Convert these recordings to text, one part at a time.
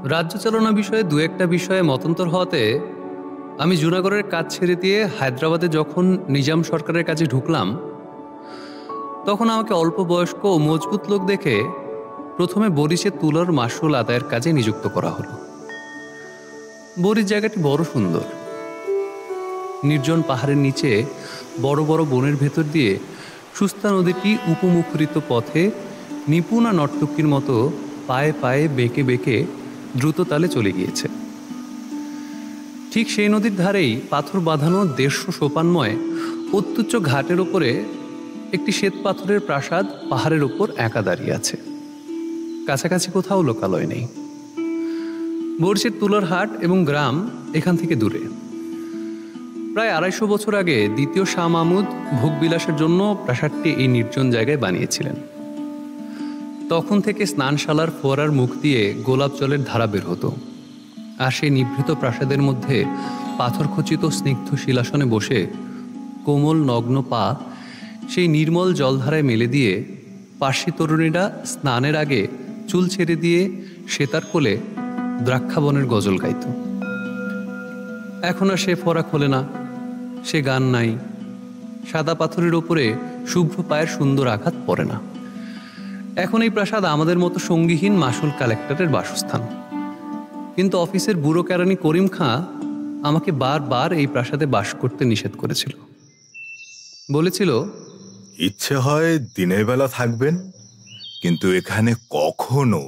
রাজ্য চালনা বিষয়ে দু একটা বিষয়ে মতান্তর হওয়াতে আমি জুনাগড়ের কাজ ছেড়ে দিয়ে হায়দ্রাবাদে যখন নিজাম সরকারের কাজে ঢুকলাম, তখন আমাকে অল্প বয়স্ক ও মজবুত লোক দেখে প্রথমে বরিশে তুলার মাসুল আদায়ের কাজে নিযুক্ত করা হলো। বরিশ জায়গাটি বড় সুন্দর। নির্জন পাহাড়ের নিচে বড় বড় বনের ভেতর দিয়ে সুস্তা নদীটি উপমুখরিত পথে নিপুণা নর্তকীর মতো পায়ে পায়ে বেঁকে বেঁকে দ্রুত তালে চলে গিয়েছে। ঠিক সেই নদীর ধারেই পাথর বাঁধানো ১৫০ সোপানময় অত্যুচ্চ ঘাটের ওপরে একটি শ্বেত পাথরের প্রাসাদ পাহাড়ের ওপর একা দাঁড়িয়ে আছে। কাছাকাছি কোথাও লোকালয় নেই। বরিশের তুলার হাট এবং গ্রাম এখান থেকে দূরে। প্রায় ২৫০ বছর আগে দ্বিতীয় শাহ মাহমুদ ভোগবিলাসের জন্য প্রাসাদটি এই নির্জন জায়গায় বানিয়েছিলেন। তখন থেকে স্নানশালার ফোয়ারার মুখ দিয়ে গোলাপ জলের ধারা বের হতো, আর সেই নিভৃত প্রাসাদের মধ্যে পাথরখচিত স্নিগ্ধ শিলাসনে বসে কোমল নগ্ন পা সেই নির্মল জলধারায় মেলে দিয়ে পার্সি তরুণীরা স্নানের আগে চুল ছেড়ে দিয়ে সেতার কোলে দ্রাক্ষাবনের গজল গাইত। এখন আর সে ফোয়ারা খোলে না, সে গান নাই, সাদা পাথরের ওপরে শুভ্র পায়ের সুন্দর আঘাত পড়ে না। এখন এই প্রাসাদ আমাদের মতো সঙ্গীহীন মাসুল কালেক্টরের বাসস্থান। কিন্তু অফিসের বুড়ো কেরানি করিম খাঁ আমাকে বারবার এই প্রাসাদে বাস করতে নিষেধ করেছিল। বলেছিল, ইচ্ছে হয় দিনের বেলা থাকবেন, কিন্তু এখানে কখনো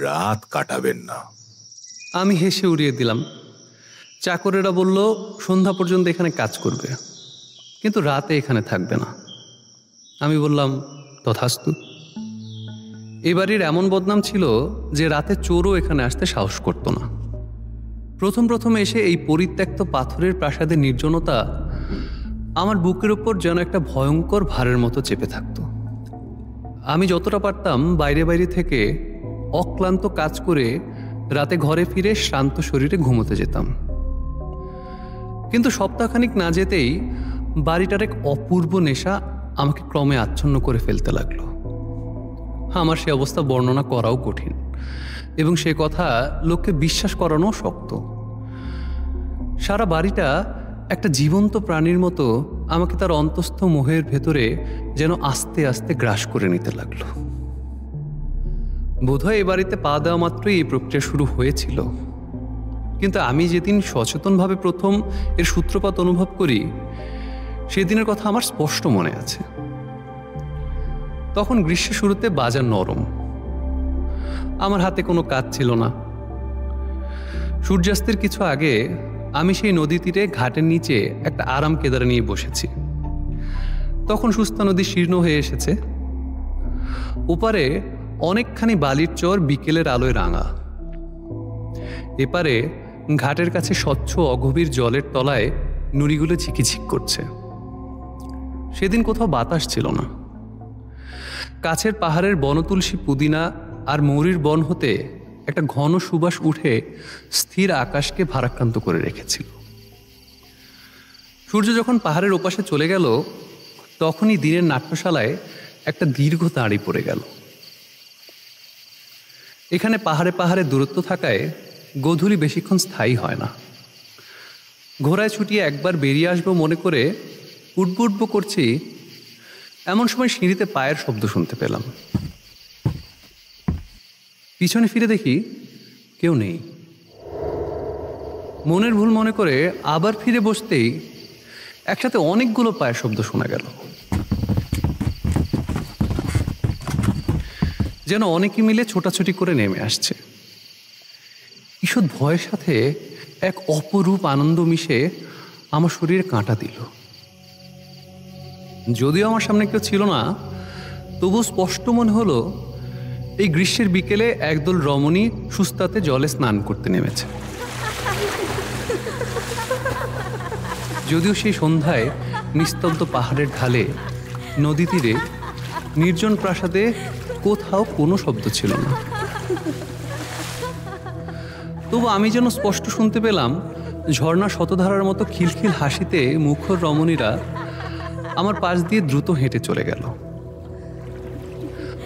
রাত কাটাবেন না। আমি হেসে উড়িয়ে দিলাম। চাকরেরা বলল সন্ধ্যা পর্যন্ত এখানে কাজ করবে, কিন্তু রাতে এখানে থাকবে না। আমি বললাম তথাস্তু। এ বাড়ির এমন বদনাম ছিল যে রাতে চোরও এখানে আসতে সাহস করত না। প্রথম প্রথম এসে এই পরিত্যক্ত পাথরের প্রাসাদের নির্জনতা আমার বুকের ওপর যেন একটা ভয়ঙ্কর ভারের মতো চেপে থাকত। আমি যতটা পারতাম বাইরে বাইরে থেকে অক্লান্ত কাজ করে রাতে ঘরে ফিরে শ্রান্ত শরীরে ঘুমোতে যেতাম। কিন্তু সপ্তাহখানিক না যেতেই বাড়িটার এক অপূর্ব নেশা আমাকে ক্রমে আচ্ছন্ন করে ফেলতে লাগলো। আমার সে অবস্থা বর্ণনা করাও কঠিন, এবং সে কথা লোককে বিশ্বাস করানো শক্ত। সারা বাড়িটা একটা জীবন্ত প্রাণীর মতো আমাকে তার অন্তস্থ মোহের ভেতরে যেন আস্তে আস্তে গ্রাস করে নিতে লাগলো। বোধহয় এ বাড়িতে পা দেওয়া মাত্রই এই প্রক্রিয়া শুরু হয়েছিল। কিন্তু আমি যেদিন সচেতনভাবে প্রথম এর সূত্রপাত অনুভব করি, সেদিনের কথা আমার স্পষ্ট মনে আছে। তখন গ্রীষ্মের শুরুতে বাজার নরম, আমার হাতে কোনো কাজ ছিল না। সূর্যাস্তের কিছু আগে আমি সেই নদী তীরে ঘাটের নিচে একটা আরাম কেদারা নিয়ে বসেছি। তখন সুস্তা নদী শীর্ণ হয়ে এসেছে। ওপারে অনেকখানি বালির চর বিকেলের আলোয় রাঙা। এপারে ঘাটের কাছে স্বচ্ছ অগভীর জলের তলায় নুড়িগুলো ঝিকিঝিক করছে। সেদিন কোথাও বাতাস ছিল না। কাছের পাহাড়ের বনতুলসী, পুদিনা আর মৌরির বন হতে একটা ঘন সুবাস উঠে স্থির আকাশকে ভারাক্রান্ত করে রেখেছিল। সূর্য যখন পাহাড়ের ওপাশে চলে গেল, তখনই দিনের নাট্যশালায় একটা দীর্ঘ তাঁড়ি পড়ে গেল। এখানে পাহাড়ে পাহাড়ে দূরত্ব থাকায় গোধূলি বেশিক্ষণ স্থায়ী হয় না। ঘোড়ায় ছুটিয়ে একবার বেরিয়ে আসবো মনে করে উঠবো উঠবো করছি, এমন সময় সিঁড়িতে পায়ের শব্দ শুনতে পেলাম। পিছনে ফিরে দেখি কেউ নেই। মনের ভুল মনে করে আবার ফিরে বসতেই একসাথে অনেকগুলো পায়ের শব্দ শোনা গেল। যেন অনেকে মিলে ছোটাছুটি করে নেমে আসছে। ঈষৎ ভয়ের সাথে এক অপরূপ আনন্দ মিশে আমার শরীরে কাঁটা দিল। যদিও আমার সামনে কেউ ছিল না, তবু স্পষ্ট মনে হলো এই গ্রীষ্মের বিকেলে একদল রমণী সুস্তাতে জলে স্নান করতে নেমেছে। যদিও সেই সন্ধ্যায় নিস্তব্ধ পাহাড়ের ঢালে, নদী তীরে, নির্জন প্রাসাদে কোথাও কোনো শব্দ ছিল না। তবু আমি যেন স্পষ্ট শুনতে পেলাম ঝর্ণা শতধারার মতো খিলখিল হাসিতে মুখর রমণীরা আমার পাশ দিয়ে দ্রুত হেঁটে চলে গেল।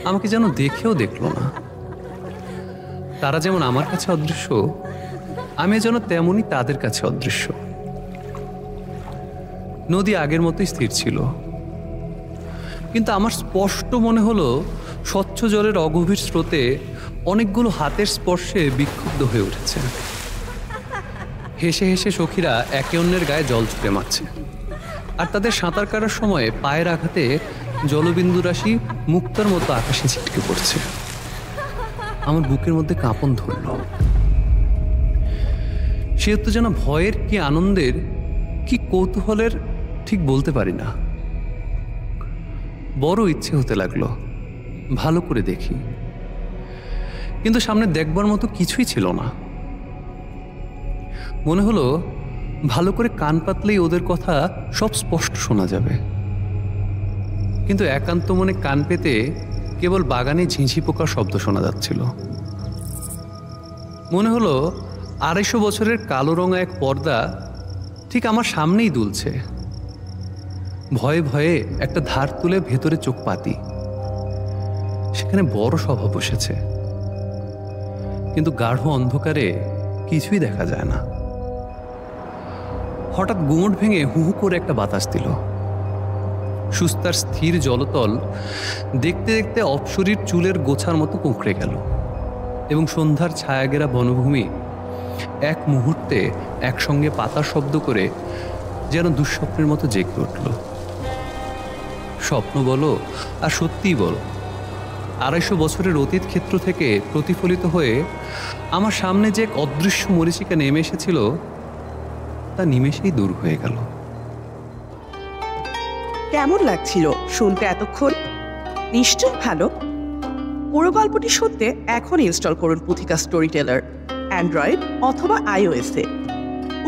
আমাকে যেন দেখেও দেখল না। তারা যেমন আমার কাছে অদৃশ্য, আমি যেন তেমনই তাদের কাছে অদৃশ্য। নদী আগের মতোই স্থির ছিল, কিন্তু আমার স্পষ্ট মনে হলো স্বচ্ছ জলের অগভীর স্রোতে অনেকগুলো হাতের স্পর্শে বিক্ষুব্ধ হয়ে উঠেছে। হেসে হেসে সখীরা একে অন্যের গায়ে জল ছুঁড়ে মারছে, আর তাদের সাঁতার কাটার সময় পায়ের আঘাতে জলবিন্দু রাশি মুক্তার মতো আকাশে ছিটকে পড়ছে। আমার বুকের মধ্যে কাঁপন ধরল। সে তো যেন ভয়ের, কি আনন্দের, কি কৌতূহলের, ঠিক বলতে পারি না। বড় ইচ্ছে হতে লাগলো ভালো করে দেখি, কিন্তু সামনে দেখবার মতো কিছুই ছিল না। মনে হলো ভালো করে কান পাতলেই ওদের কথা সব স্পষ্ট শোনা যাবে, কিন্তু একান্ত মনে কান পেতে কেবল বাগানে ঝিঁঝি পোকার শব্দ শোনা যাচ্ছিল। মনে হলো 250 বছরের কালো রঙা এক পর্দা ঠিক আমার সামনেই দুলছে। ভয়ে ভয়ে একটা ধার তুলে ভেতরে চোখ পাতি। সেখানে বড় সভা বসেছে, কিন্তু গাঢ় অন্ধকারে কিছুই দেখা যায় না। হঠাৎ গুমট ভেঙে হু হু করে একটা বাতাস দিল। সুস্তার স্থির জলতল দেখতে দেখতে অপসরীর চুলের গোছার মতো কুঁকড়ে গেল, এবং সন্ধ্যার ছায়াগেরা বনভূমি এক মুহূর্তে একসঙ্গে পাতার শব্দ করে যেন দুঃস্বপ্নের মতো জেগে উঠল। স্বপ্ন বলো আর সত্যিই বলো, 250 বছরের অতীত ক্ষেত্র থেকে প্রতিফলিত হয়ে আমার সামনে যে এক অদৃশ্য মরীচিকা নেমে এসেছিল, তা নিমেষেই দূর হয়ে গেল। কেমন লাগছিল শুনতে এতক্ষণ? নিশ্চয়ই ভালো। পুরো গল্পটি শুনতে এখন ইনস্টল করুন পুথিকা স্টোরি টেলার, অ্যান্ড্রয়েড অথবা iOS-এ।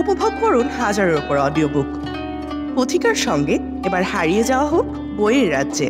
উপভোগ করুন হাজারের ওপর অডিও বুক। পুথিকার সঙ্গে এবার হারিয়ে যাওয়া হোক বইয়ের রাজ্যে।